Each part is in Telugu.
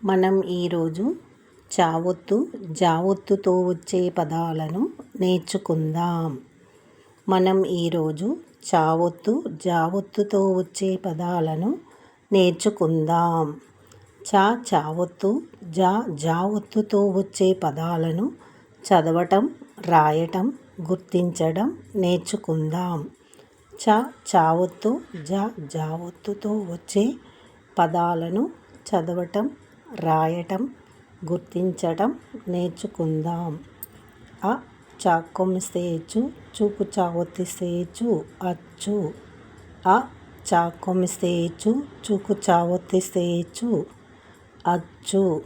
మనం ఈరోజు చావొత్తు జావొత్తుతో వచ్చే పదాలను నేర్చుకుందాం. మనం ఈరోజు చావొత్తు జావొత్తుతో వచ్చే పదాలను నేర్చుకుందాం. చావొత్తు జావొత్తుతో వచ్చే పదాలను చదవటం, రాయటం, గుర్తించడం నేర్చుకుందాం. చావొత్తు జావొత్తుతో వచ్చే పదాలను చదవటం, రాయటం, గుర్తించటం నేర్చుకుందాం. చాకొమ్మిస్తే చు, చూకు చావొత్తిస్తే చు, అచ్చు. చాకొమ్మిస్తే చు, చూకు చావొత్తిస్తే చు, అచ్చు.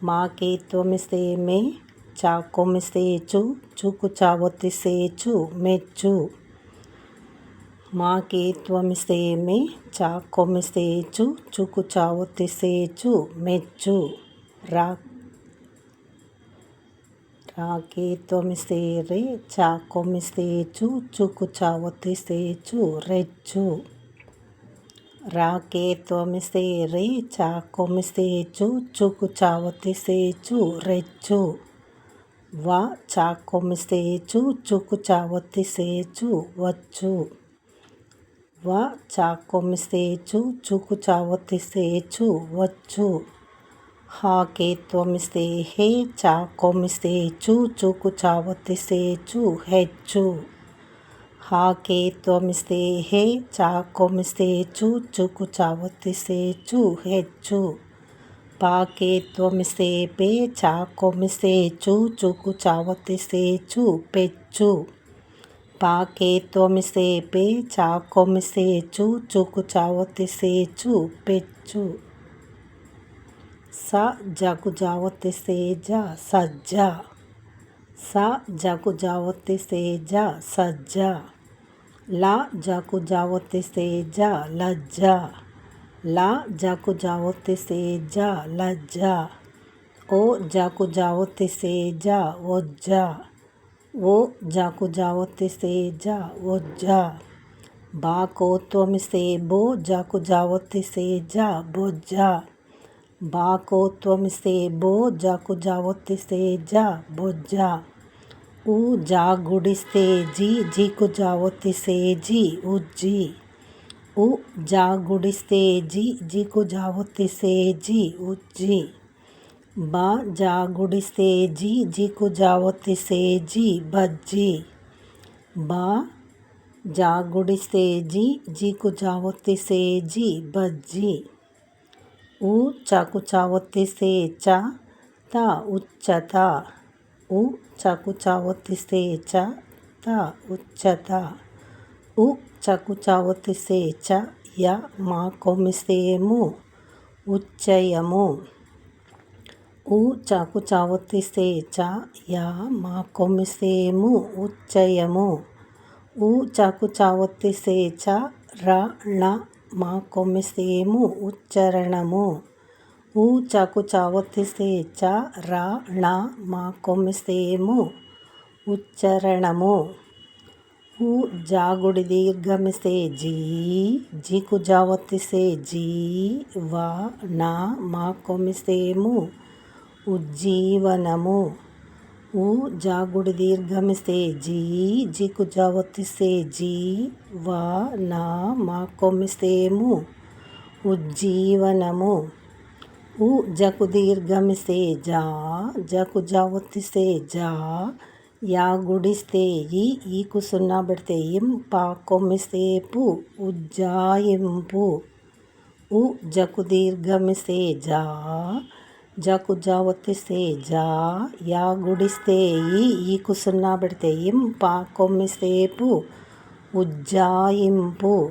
మాకేత్వమిస్తే మే, చాకొమ్మిస్తే చు, చూకు చావొత్తిస్తే చు, మెచ్చు. మాకేత్వమిస్తే మే, చాకొమ్మిస్తే చు, చూకు చావొత్తిస్తే చు, మెచ్చు. రాకేత్వమిస్తే రే, చాకొమ్మిస్తే చు, చూకు చావొత్తిస్తే చు, రెచ్చు. రాకేత్వమిస్తే రే, చాకొమ్మిస్తే చు, చూకు చావొత్తిస్తే చు, రెచ్చు. చాకొమ్మిస్తే చు, చూకు చావొత్తిస్తే చు, వచ్చు. చాకొమ్మిస్తే చు, చూకు చావొత్తిస్తే చు, వచ్చు. హాకేత్వమిస్తే హే, చాకొమ్మిస్తే చు, చూకు చావొత్తిస్తే చు, హెచ్చు. హాకేత్వమిస్తే హే, చాకొమ్మిస్తే చు, చూకు చావొత్తిస్తే చు, హెచ్చు. పాకేత్వమిస్తే పే, చాకొమ్మిస్తే చు, చూకు చావొత్తిస్తే చు, పెచ్చు. పాకేత్వమిస్తే పే, చాకొమ్మిస్తే చు, చూకు చావొత్తిస్తే చు, పెచ్చు. జకు జావొత్తిస్తే జ, సజ్జ. జకు జావొత్తిస్తే జ, సజ్జ. జకు జావొత్తిస్తే జ, లజ్జ. జకు జావొత్తిస్తే జ, లజ్జ. జకు జావొత్తిస్తే జ, ఒజ్జ. జకు జావొత్తిస్తే జ, ఒజ్జ. బాకోత్వమిస్తే బో, జకు జావొత్తిస్తే జ, బొజ్జ. బాకోత్వమిస్తే బో, జకు జావొత్తిస్తే జ, బొజ్జ. జాగుడిస్తే జి, జీకు జావొత్తిస్తే జి, ఉజ్జి. జాగుడిస్తే జి, జీకు జావొత్తిస్తే జి, ఉజ్జి. జాగుడిస్తే జి, జీకు జావొత్తిస్తే జి, బజ్జి. జాగుడిస్తే జి, జీకు జావొత్తిస్తే జి, బజ్జి. చకు చావొత్తిస్తే చ, త, ఉచ్చత. చకు చావొత్తిస్తే చ, త, ఉచ్చత. చకు చావొత్తిస్తే చ, య, మాకొమ్మిస్తే ము, ఉచ్చయము. చకు చావొత్తిస్తే చ, య, మాకొమ్మిస్తే ము, ఉచ్చయము. చకు చావొత్తిస్తే చ, ర, ణ, మాకొమ్మిస్తే ము, ఉచ్చరణము. చకు చావొత్తిస్తే చ, ర, ణ, మాకొమ్మిస్తే ము, ఉచ్చరణము. జాగుడి దీర్ఘమిస్తే జీ, జీకు జావొత్తిస్తే జీ, వ, న, మాకొమ్మిస్తే ము, ఉజ్జీవనము. జాగుడి దీర్ఘమిస్తే జీ, జీకు జావొత్తిస్తే జీ, వ, న, మాకొమ్మిస్తే ము, ఉజ్జీవనము. జకు దీర్ఘమిస్తే జా, జకు జావొత్తిస్తే జా, యాగుడిస్తే ఈ, ఈకు సున్నా పెడితే ఇం, పాకొమ్మిస్తే పు, ఉజ్జాయింపు. జకు దీర్ఘమిస్తే జా, జకు జావొత్తిస్తే జా, యాగుడిస్తే ఈ, ఈకు సున్నా పెడితే ఇం, పాకొమ్మిస్తే పు, ఉజ్జాయింపు.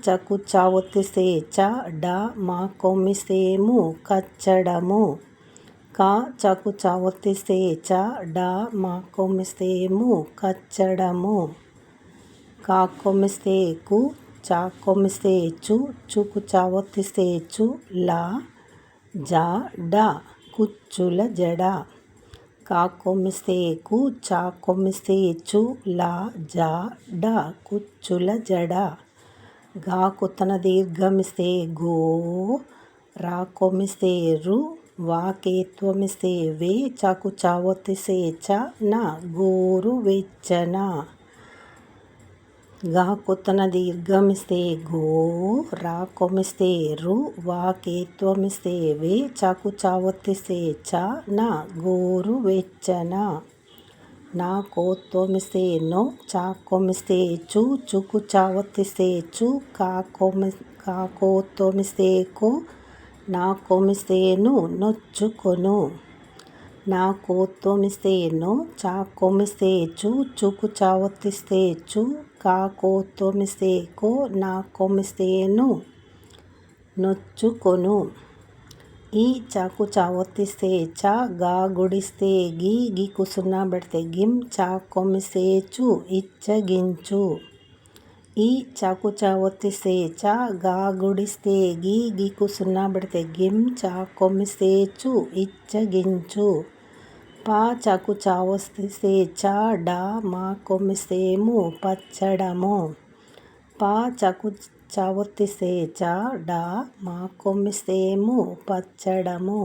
చకు చావొత్తిస్తే చ, డ, మాకొమ్మిస్తే ము, కచ్చడము. చకు చావొత్తిస్తే చ, డ, మాకొమ్మిస్తే ము, కచ్చడము. కాకొమ్మిస్తే కు, చాకొమ్మిస్తే చు, చూకు చావొత్తిస్తే చు, ల, జ, డ, కుచ్చుల జడ. కాకొమ్మిస్తే కు, చాకొమ్మిస్తే చు, ల, జ, డ, కుచ్చుల జడ. గాకు తన దీర్ఘమిస్తే గో, రా కొమ్మిస్తే రు, వాకే త్వమిస్తే వే, చాకు చావొత్తిసే చ, నా గోరు వెచ్చన. గా కొత్తన దీర్ఘమిస్తే గో, రా కొమ్మిస్తే రు, వాకే త్వమిస్తే వే, చాకు చావొత్తిసే చ, నా గోరు వెచ్చన. నా కోత్వమిస్తే నో, చా కొమ్మిస్తే చు, చుకు చావొత్తిస్తే చు, కా కోత్వమిస్తే కో, నా కొమ్మిస్తే ను, నొచ్చుకొను. నా కోత్వమిస్తే నో, చా కొమ్మిస్తే చు, చుకు చావొత్తిస్తే చు, కా కోత్వమిస్తే కో, నా కొమ్మిస్తే ను, నొచ్చుకొను. ఈ చాకు చావొత్తిస్తే చ, గా గుడిస్తే గి, గికు సున్నా పెడితే గిమ్, చా కొమ్మిస్తే చు, ఇచ్చగించు. ఈ చాకు చావొత్తిస్తే చ, గా గుడిస్తే గి, గికు సున్నా పెడితే గిమ్, చా కొమ్మిస్తే చు, ఇచ్చగించు. పా చాకు చావొత్తిస్తే చ, డా, మా కొమ్మిస్తే ము, పచ్చడము. పా చాకు చావొత్తిస్తే చ, డా, మా కొమ్మిస్తే ము, పచ్చడము.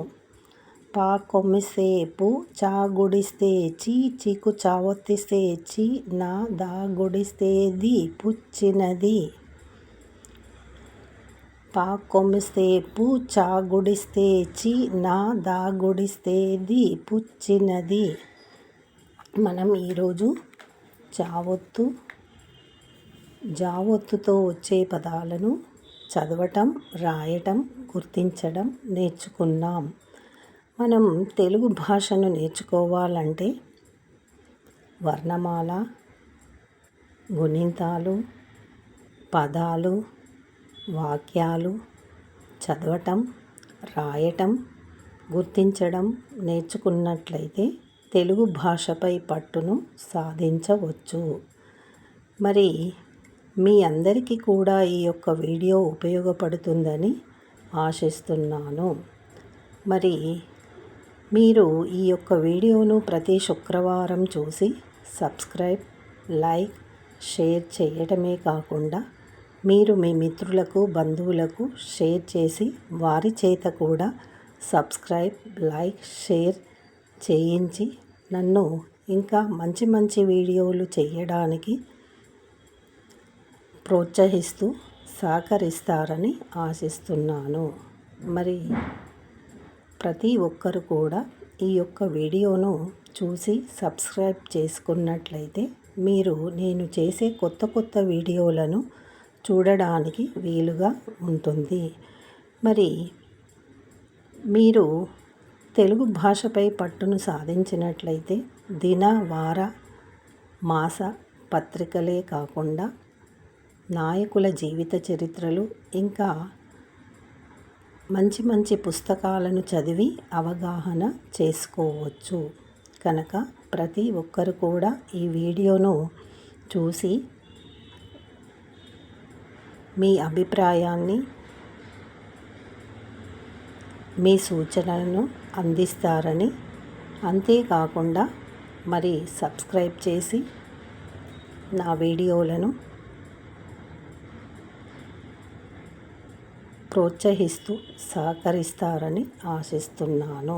పా కొమ్మిస్తే పు, చా గుడిస్తే చి, చీకు చావొత్తిస్తే చి, నా, దా గుడిస్తే ది, పుచ్చినది. పా కొమ్మిస్తే పు, చా గుడిస్తే చి, నా, దా గుడిస్తే ది, పుచ్చినది. మనం ఈరోజు జావొత్తుతో వచ్చే పదాలను చదవటం, రాయటం, గుర్తించడం నేర్చుకున్నాం. మనం తెలుగు భాషను నేర్చుకోవాలంటే వర్ణమాల, గుణింతాలు, పదాలు, వాక్యాలు చదవటం, రాయటం, గుర్తించడం నేర్చుకున్నట్లయితే తెలుగు భాషపై పట్టును సాధించవచ్చు. మరి మీ అందరికీ కూడా ఈ యొక్క వీడియో ఉపయోగపడుతుందని ఆశిస్తున్నాను. మరి మీరు ఈ యొక్క వీడియోను ప్రతి శుక్రవారం చూసి సబ్స్క్రైబ్, లైక్, షేర్ చేయటమే కాకుండా మీరు మీ మిత్రులకు, బంధువులకు షేర్ చేసి వారి చేత కూడా సబ్స్క్రైబ్, లైక్, షేర్ చేయించి నన్ను ఇంకా మంచి మంచి వీడియోలు చేయడానికి ప్రోత్సహిస్తూ సహకరిస్తారని ఆశిస్తున్నాను. మరి ప్రతి ఒక్కరు కూడా ఈ యొక్క వీడియోను చూసి సబ్స్క్రైబ్ చేసుకున్నట్లయితే మీరు నేను చేసే కొత్త కొత్త వీడియోలను చూడడానికి వీలుగా ఉంటుంది. మరి మీరు తెలుగు భాషపై పట్టును సాధించినట్లయితే దిన, వార, మాస పత్రికలే కాకుండా నాయకుల జీవిత చరిత్రలు ఇంకా మంచి మంచి పుస్తకాలను చదివి అవగాహన చేసుకోవచ్చు. కనుక ప్రతి ఒక్కరు కూడా ఈ వీడియోను చూసి మీ అభిప్రాయాన్ని, మీ సూచనలను అందిస్తారని, అంతేకాకుండా మరి సబ్స్క్రైబ్ చేసి నా వీడియోలను ప్రోత్సహిస్తూ సహకరిస్తారని ఆశిస్తున్నాను.